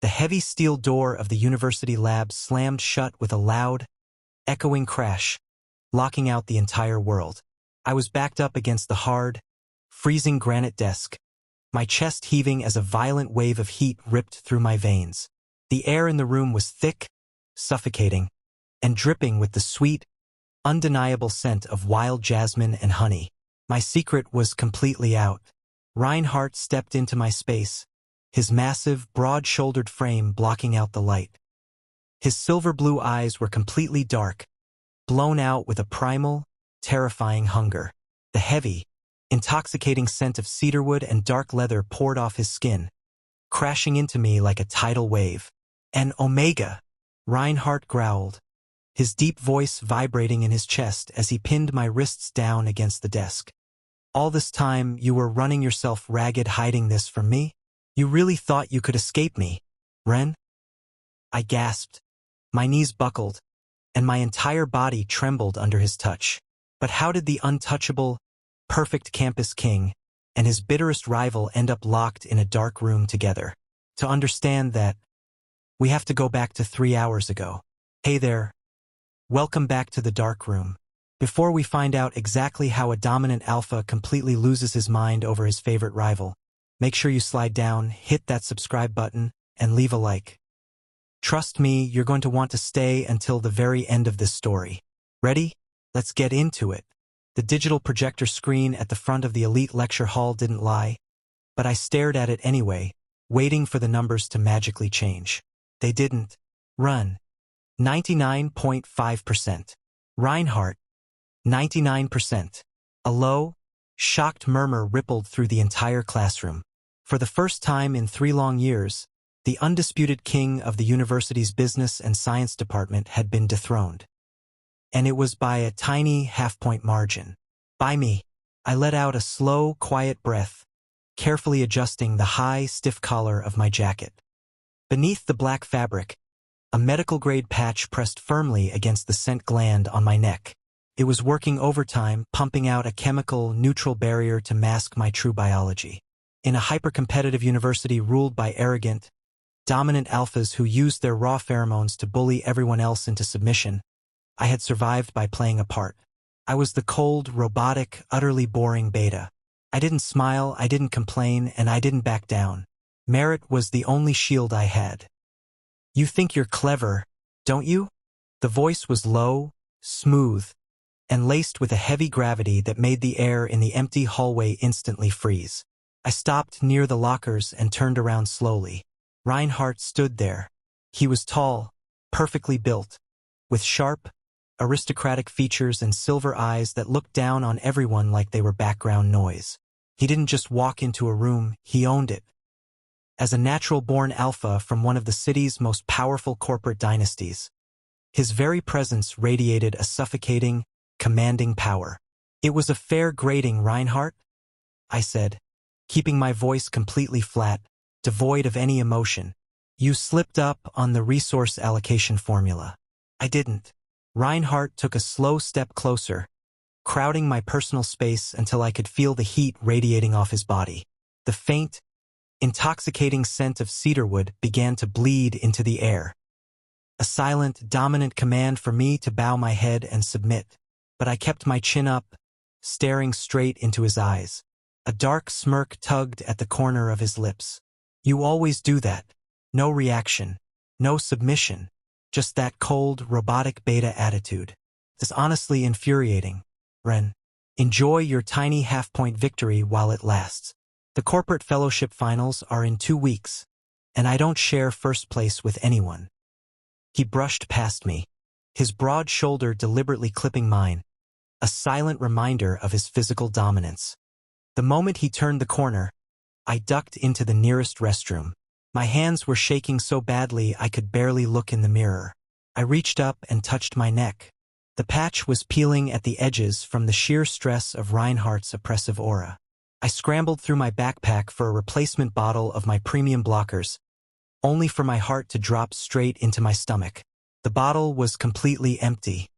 The heavy steel door of the university lab slammed shut with a loud, echoing crash, locking out the entire world. I was backed up against the hard, freezing granite desk, my chest heaving as a violent wave of heat ripped through my veins. The air in the room was thick, suffocating, and dripping with the sweet, undeniable scent of wild jasmine and honey. My secret was completely out. Reinhardt stepped into my space, his massive, broad-shouldered frame blocking out the light. His silver-blue eyes were completely dark, blown out with a primal, terrifying hunger. The heavy, intoxicating scent of cedarwood and dark leather poured off his skin, crashing into me like a tidal wave. "An Omega!" Reinhardt growled, his deep voice vibrating in his chest as he pinned my wrists down against the desk. "All this time you were running yourself ragged hiding this from me? You really thought you could escape me, Ren?" I gasped. My knees buckled, and my entire body trembled under his touch. But how did the untouchable, perfect campus king and his bitterest rival end up locked in a dark room together? To understand that, we have to go back to 3 hours ago. Hey there. Welcome back to the dark room. Before we find out exactly how a dominant alpha completely loses his mind over his favorite rival, make sure you slide down, hit that subscribe button, and leave a like. Trust me, you're going to want to stay until the very end of this story. Ready? Let's get into it. The digital projector screen at the front of the elite lecture hall didn't lie, but I stared at it anyway, waiting for the numbers to magically change. They didn't. Run. 99.5%. Reinhardt. 99%. A low, shocked murmur rippled through the entire classroom. For the first time in 3 long years, the undisputed king of the university's business and science department had been dethroned. And it was by a tiny half-point margin. By me. I let out a slow, quiet breath, carefully adjusting the high, stiff collar of my jacket. Beneath the black fabric, a medical-grade patch pressed firmly against the scent gland on my neck. It was working overtime, pumping out a chemical, neutral barrier to mask my true biology. In a hyper-competitive university ruled by arrogant, dominant alphas who used their raw pheromones to bully everyone else into submission, I had survived by playing a part. I was the cold, robotic, utterly boring beta. I didn't smile, I didn't complain, and I didn't back down. Merit was the only shield I had. "You think you're clever, don't you?" The voice was low, smooth, and laced with a heavy gravity that made the air in the empty hallway instantly freeze. I stopped near the lockers and turned around slowly. Reinhardt stood there. He was tall, perfectly built, with sharp, aristocratic features and silver eyes that looked down on everyone like they were background noise. He didn't just walk into a room, he owned it. As a natural-born alpha from one of the city's most powerful corporate dynasties, his very presence radiated a suffocating, commanding power. "It was a fair grading, Reinhardt," I said, keeping my voice completely flat, devoid of any emotion. "You slipped up on the resource allocation formula." I didn't. Reinhardt took a slow step closer, crowding my personal space until I could feel the heat radiating off his body. The faint, intoxicating scent of cedarwood began to bleed into the air. A silent, dominant command for me to bow my head and submit. But I kept my chin up, staring straight into his eyes. A dark smirk tugged at the corner of his lips. "You always do that. No reaction. No submission. Just that cold, robotic beta attitude. It's honestly infuriating, Ren. Enjoy your tiny half-point victory while it lasts. The corporate fellowship finals are in 2 weeks, and I don't share first place with anyone." He brushed past me, his broad shoulder deliberately clipping mine, a silent reminder of his physical dominance. The moment he turned the corner, I ducked into the nearest restroom. My hands were shaking so badly I could barely look in the mirror. I reached up and touched my neck. The patch was peeling at the edges from the sheer stress of Reinhardt's oppressive aura. I scrambled through my backpack for a replacement bottle of my premium blockers, only for my heart to drop straight into my stomach. The bottle was completely empty.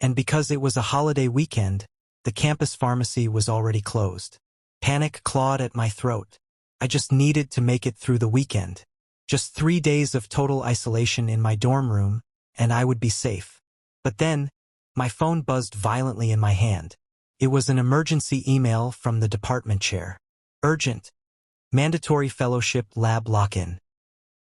And because it was a holiday weekend, the campus pharmacy was already closed. Panic clawed at my throat. I just needed to make it through the weekend. Just 3 days of total isolation in my dorm room, and I would be safe. But then, my phone buzzed violently in my hand. It was an emergency email from the department chair. Urgent. Mandatory fellowship lab lock-in.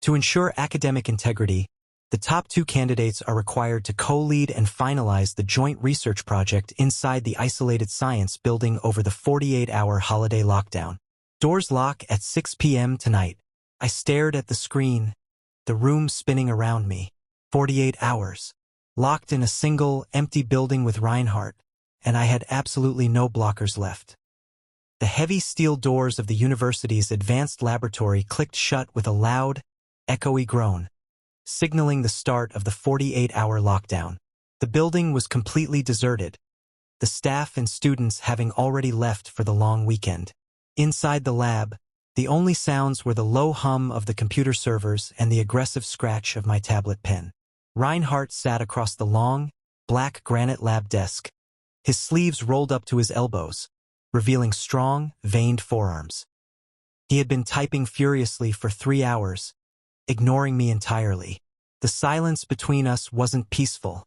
To ensure academic integrity, the top 2 candidates are required to co-lead and finalize the joint research project inside the isolated science building over the 48-hour holiday lockdown. Doors lock at 6 p.m. tonight. I stared at the screen, the room spinning around me. 48 hours. Locked in a single, empty building with Reinhardt, and I had absolutely no blockers left. The heavy steel doors of the university's advanced laboratory clicked shut with a loud, echoey groan, signaling the start of the 48-hour lockdown. The building was completely deserted, the staff and students having already left for the long weekend. Inside the lab, the only sounds were the low hum of the computer servers and the aggressive scratch of my tablet pen. Reinhardt sat across the long, black granite lab desk, his sleeves rolled up to his elbows, revealing strong, veined forearms. He had been typing furiously for 3 hours, ignoring me entirely. The silence between us wasn't peaceful.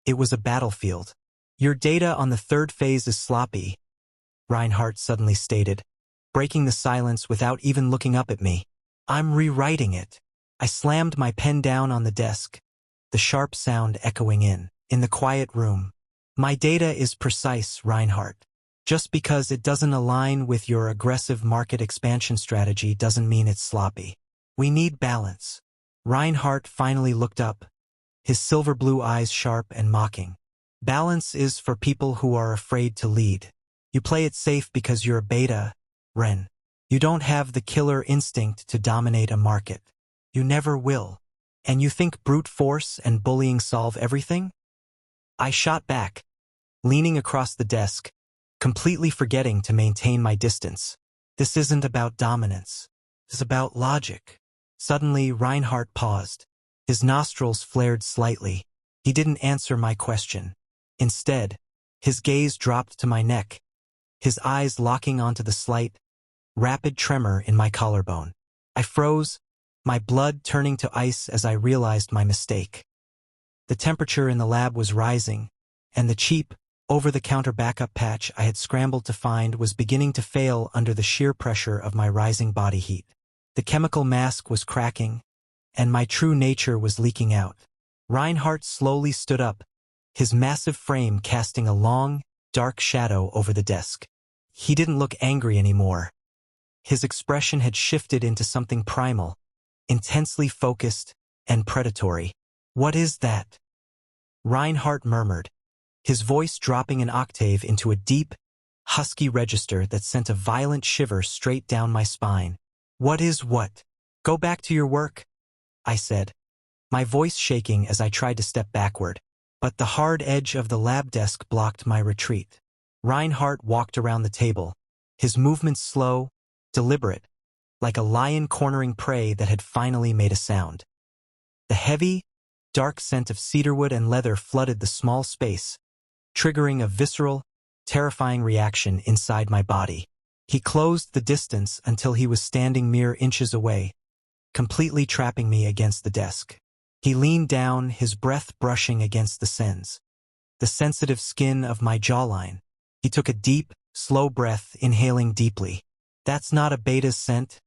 It was a battlefield. Your data on the 3rd phase is sloppy, Reinhardt suddenly stated, breaking the silence without even looking up at me. I'm rewriting it. I slammed my pen down on the desk, the sharp sound echoing in the quiet room. My data is precise, Reinhardt. Just because it doesn't align with your aggressive market expansion strategy doesn't mean it's sloppy. We need balance. Reinhardt finally looked up, his silver blue eyes sharp and mocking. Balance is for people who are afraid to lead. You play it safe because you're a beta, Ren. You don't have the killer instinct to dominate a market. You never will. And you think brute force and bullying solve everything? I shot back, leaning across the desk, completely forgetting to maintain my distance. This isn't about dominance. It's about logic. Suddenly, Reinhardt paused. His nostrils flared slightly. He didn't answer my question. Instead, his gaze dropped to my neck, his eyes locking onto the slight, rapid tremor in my collarbone. I froze, my blood turning to ice as I realized my mistake. The temperature in the lab was rising, and the cheap, over-the-counter backup patch I had scrambled to find was beginning to fail under the sheer pressure of my rising body heat. The chemical mask was cracking, and my true nature was leaking out. Reinhardt slowly stood up, his massive frame casting a long, dark shadow over the desk. He didn't look angry anymore. His expression had shifted into something primal, intensely focused and predatory. What is that? Reinhardt murmured, his voice dropping an octave into a deep, husky register that sent a violent shiver straight down my spine. What is what? Go back to your work, I said, my voice shaking as I tried to step backward. But the hard edge of the lab desk blocked my retreat. Reinhardt walked around the table, his movements slow, deliberate, like a lion cornering prey that had finally made a sound. The heavy, dark scent of cedarwood and leather flooded the small space, triggering a visceral, terrifying reaction inside my body. He closed the distance until he was standing mere inches away, completely trapping me against the desk. He leaned down, his breath brushing against the sensitive skin of my jawline. He took a deep, slow breath, inhaling deeply. That's not a beta's scent,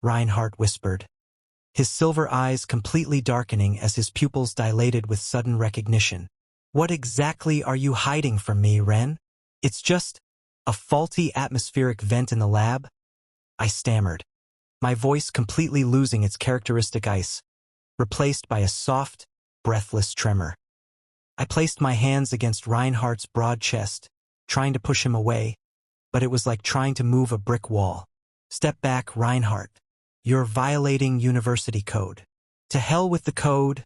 Reinhardt whispered, his silver eyes completely darkening as his pupils dilated with sudden recognition. What exactly are you hiding from me, Ren? It's just a faulty atmospheric vent in the lab, I stammered, my voice completely losing its characteristic ice, replaced by a soft, breathless tremor. I placed my hands against Reinhardt's broad chest, trying to push him away, but it was like trying to move a brick wall. Step back, Reinhardt. You're violating university code. To hell with the code,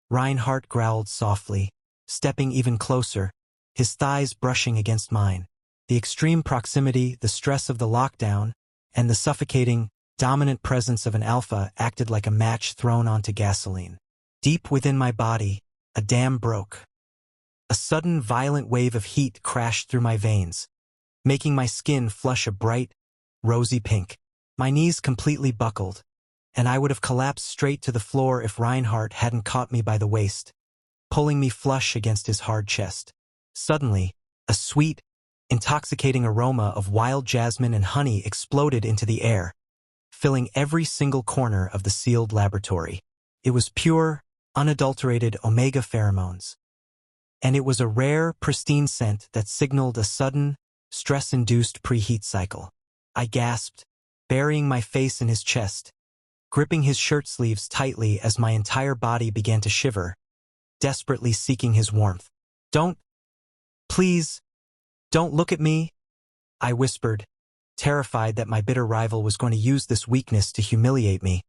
Reinhardt growled softly, stepping even closer, his thighs brushing against mine. The extreme proximity, the stress of the lockdown, and the suffocating, dominant presence of an alpha acted like a match thrown onto gasoline. Deep within my body, a dam broke. A sudden violent wave of heat crashed through my veins, making my skin flush a bright, rosy pink. My knees completely buckled, and I would have collapsed straight to the floor if Reinhardt hadn't caught me by the waist, pulling me flush against his hard chest. Suddenly, a sweet, intoxicating aroma of wild jasmine and honey exploded into the air, filling every single corner of the sealed laboratory. It was pure, unadulterated omega pheromones. And it was a rare, pristine scent that signaled a sudden, stress-induced preheat cycle. I gasped, burying my face in his chest, gripping his shirt sleeves tightly as my entire body began to shiver, desperately seeking his warmth. Please, don't look at me, I whispered, terrified that my bitter rival was going to use this weakness to humiliate me,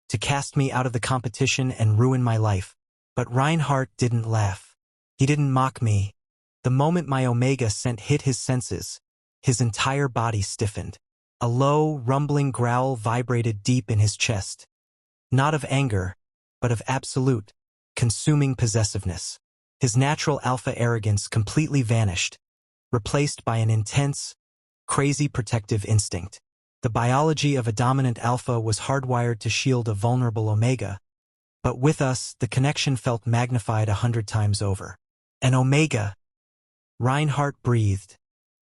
to cast me out of the competition and ruin my life. But Reinhardt didn't laugh. He didn't mock me. The moment my omega scent hit his senses, his entire body stiffened. A low, rumbling growl vibrated deep in his chest. Not of anger, but of absolute, consuming possessiveness. His natural alpha arrogance completely vanished, replaced by an intense, crazy protective instinct. The biology of a dominant alpha was hardwired to shield a vulnerable omega, but with us, the connection felt magnified 100 times over. An omega! Reinhardt breathed,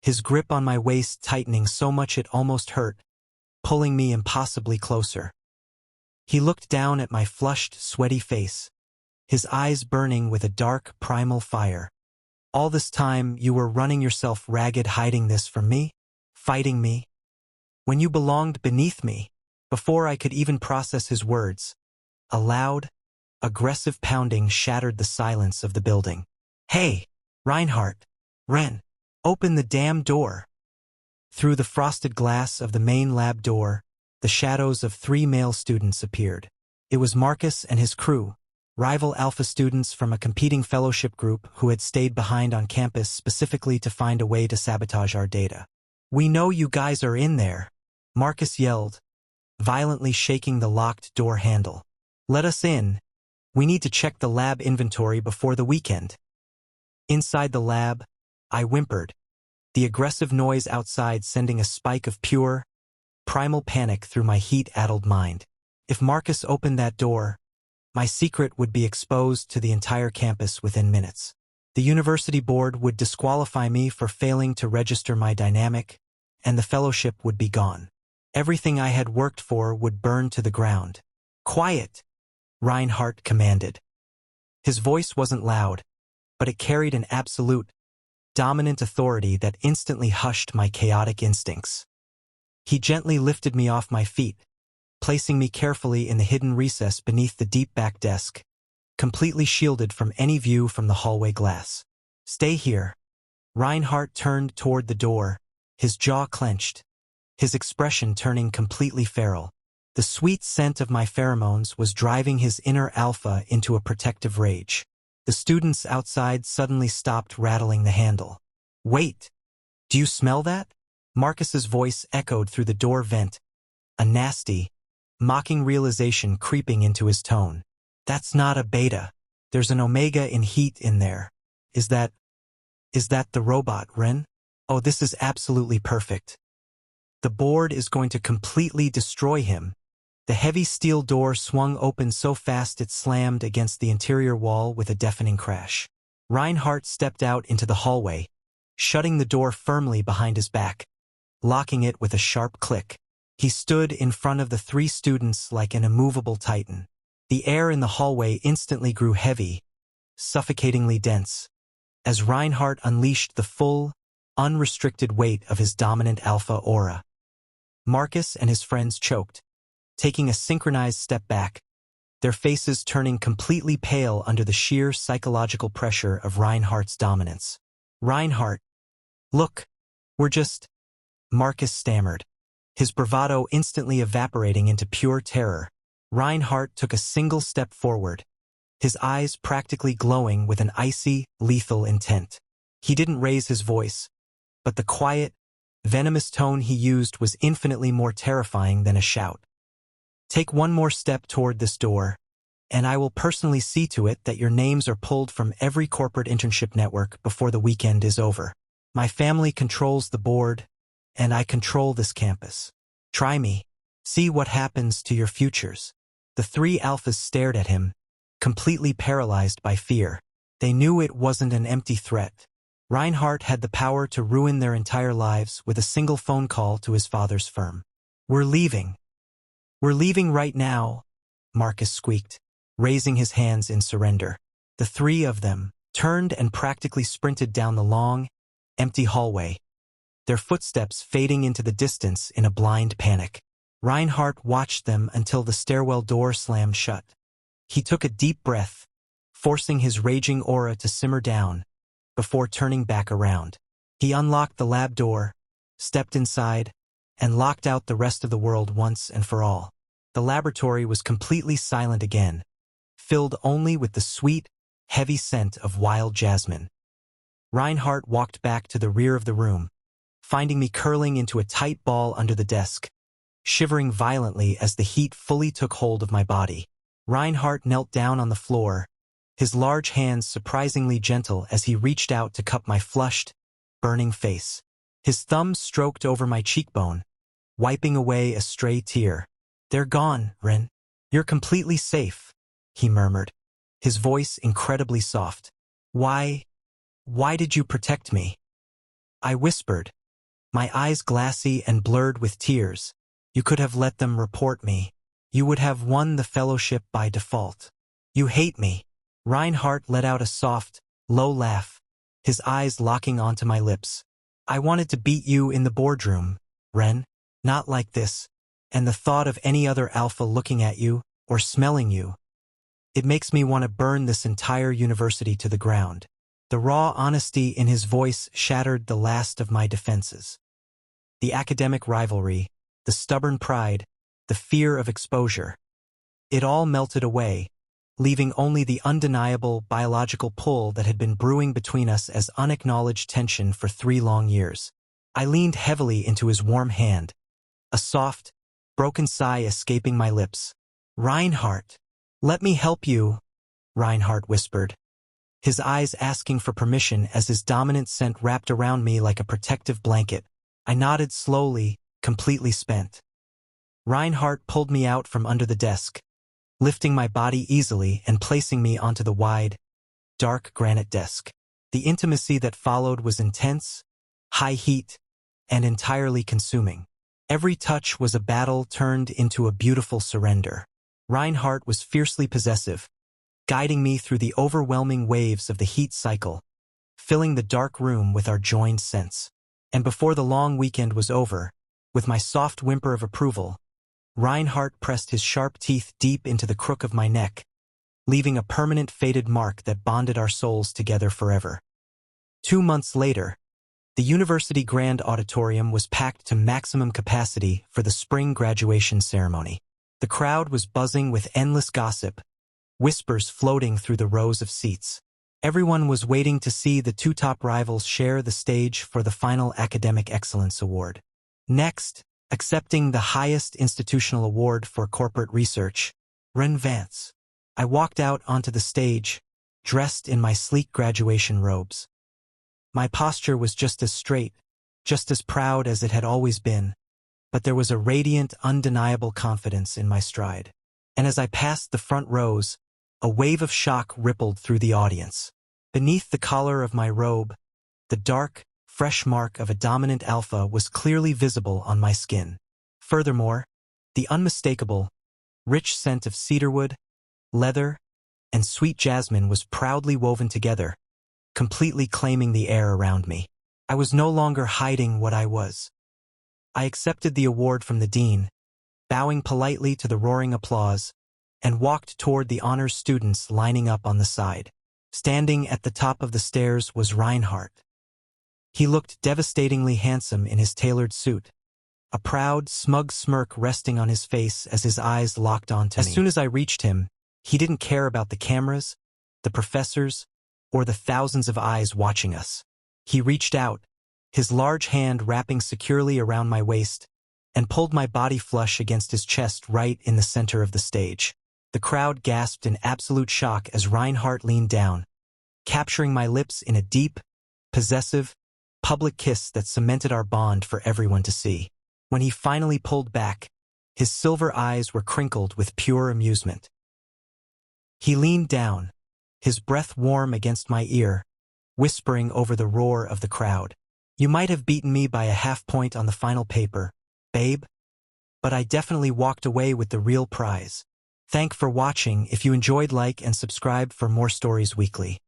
his grip on my waist tightening so much it almost hurt, pulling me impossibly closer. He looked down at my flushed, sweaty face, his eyes burning with a dark, primal fire. All this time, you were running yourself ragged hiding this from me? Fighting me? When you belonged beneath me? Before I could even process his words, a loud, aggressive pounding shattered the silence of the building. Hey, Reinhardt! Ren! Open the damn door! Through the frosted glass of the main lab door, the shadows of 3 male students appeared. It was Marcus and his crew, rival alpha students from a competing fellowship group who had stayed behind on campus specifically to find a way to sabotage our data. "We know you guys are in there," Marcus yelled, violently shaking the locked door handle. "Let us in. We need to check the lab inventory before the weekend." Inside the lab, I whimpered, the aggressive noise outside sending a spike of pure, primal panic through my heat-addled mind. If Marcus opened that door, my secret would be exposed to the entire campus within minutes. The university board would disqualify me for failing to register my dynamic, and the fellowship would be gone. Everything I had worked for would burn to the ground. "Quiet!" Reinhardt commanded. His voice wasn't loud, but it carried an absolute, dominant authority that instantly hushed my chaotic instincts. He gently lifted me off my feet, placing me carefully in the hidden recess beneath the deep back desk, completely shielded from any view from the hallway glass. "Stay here." Reinhardt turned toward the door, his jaw clenched, his expression turning completely feral. The sweet scent of my pheromones was driving his inner alpha into a protective rage. The students outside suddenly stopped rattling the handle. "Wait! Do you smell that?" Marcus's voice echoed through the door vent, a nasty, mocking realization creeping into his tone. "That's not a beta. There's an omega in heat in there. Is that the robot, Ren? Oh, this is absolutely perfect. The board is going to completely destroy him." The heavy steel door swung open so fast it slammed against the interior wall with a deafening crash. Reinhardt stepped out into the hallway, shutting the door firmly behind his back, locking it with a sharp click. He stood in front of the 3 students like an immovable titan. The air in the hallway instantly grew heavy, suffocatingly dense, as Reinhardt unleashed the full, unrestricted weight of his dominant alpha aura. Marcus and his friends choked, taking a synchronized step back, their faces turning completely pale under the sheer psychological pressure of Reinhardt's dominance. "Reinhardt, look, we're just—" Marcus stammered, his bravado instantly evaporating into pure terror. Reinhardt took a single step forward, his eyes practically glowing with an icy, lethal intent. He didn't raise his voice, but the quiet, venomous tone he used was infinitely more terrifying than a shout. "Take one more step toward this door, and I will personally see to it that your names are pulled from every corporate internship network before the weekend is over. My family controls the board, and I control this campus. Try me, See what happens to your futures. The three alphas stared at him, completely paralyzed by fear. They knew it wasn't an empty threat. Reinhardt had the power to ruin their entire lives with a single phone call to his father's firm. We're leaving. We're leaving right now, Marcus squeaked, raising his hands in surrender. The three of them turned and practically sprinted down the long, empty hallway, their footsteps fading into the distance in a blind panic. Reinhardt watched them until the stairwell door slammed shut. He took a deep breath, forcing his raging aura to simmer down, before turning back around. He unlocked the lab door, stepped inside, and locked out the rest of the world once and for all. The laboratory was completely silent again, filled only with the sweet, heavy scent of wild jasmine. Reinhardt walked back to the rear of the room, finding me curling into a tight ball under the desk, shivering violently as the heat fully took hold of my body. Reinhardt knelt down on the floor, his large hands surprisingly gentle as he reached out to cup my flushed, burning face. His thumbs stroked over my cheekbone, wiping away a stray tear. They're gone, Ren. You're completely safe, he murmured, his voice incredibly soft. Why did you protect me? I whispered, my eyes glassy and blurred with tears. You could have let them report me. You would have won the fellowship by default. You hate me. Reinhardt let out a soft, low laugh, his eyes locking onto my lips. I wanted to beat you in the boardroom, Ren. Not like this. And the thought of any other alpha looking at you, or smelling you, it makes me want to burn this entire university to the ground. The raw honesty in his voice shattered the last of my defenses. The academic rivalry, the stubborn pride, the fear of exposure. It all melted away, leaving only the undeniable biological pull that had been brewing between us as unacknowledged tension for 3 long years. I leaned heavily into his warm hand, a soft, broken sigh escaping my lips. Reinhardt, let me help you, Reinhardt whispered, his eyes asking for permission as his dominant scent wrapped around me like a protective blanket. I nodded slowly, completely spent. Reinhardt pulled me out from under the desk, lifting my body easily and placing me onto the wide, dark granite desk. The intimacy that followed was intense, high heat, and entirely consuming. Every touch was a battle turned into a beautiful surrender. Reinhardt was fiercely possessive, guiding me through the overwhelming waves of the heat cycle, filling the dark room with our joined scents. And before the long weekend was over, with my soft whimper of approval, Reinhardt pressed his sharp teeth deep into the crook of my neck, leaving a permanent faded mark that bonded our souls together forever. 2 months later, the university grand auditorium was packed to maximum capacity for the spring graduation ceremony. The crowd was buzzing with endless gossip, whispers floating through the rows of seats. Everyone was waiting to see the 2 top rivals share the stage for the final Academic Excellence Award. Next, accepting the highest institutional award for corporate research, Ren Vance. I walked out onto the stage, dressed in my sleek graduation robes. My posture was just as straight, just as proud as it had always been, but there was a radiant, undeniable confidence in my stride. And as I passed the front rows, a wave of shock rippled through the audience. Beneath the collar of my robe, the dark, fresh mark of a dominant alpha was clearly visible on my skin. Furthermore, the unmistakable, rich scent of cedarwood, leather, and sweet jasmine was proudly woven together, completely claiming the air around me. I was no longer hiding what I was. I accepted the award from the dean, bowing politely to the roaring applause, and walked toward the honors students lining up on the side. Standing at the top of the stairs was Reinhardt. He looked devastatingly handsome in his tailored suit, a proud, smug smirk resting on his face as his eyes locked onto me. As soon as I reached him, he didn't care about the cameras, the professors, or the thousands of eyes watching us. He reached out, his large hand wrapping securely around my waist, and pulled my body flush against his chest right in the center of the stage. The crowd gasped in absolute shock as Reinhardt leaned down, capturing my lips in a deep, possessive, public kiss that cemented our bond for everyone to see. When he finally pulled back, His silver eyes were crinkled with pure amusement. He leaned down, his breath warm against my ear, whispering over the roar of the crowd. You might have beaten me by a half-point on the final paper, babe, but I definitely walked away with the real prize. Thank for watching. If you enjoyed, like and subscribe for more stories weekly.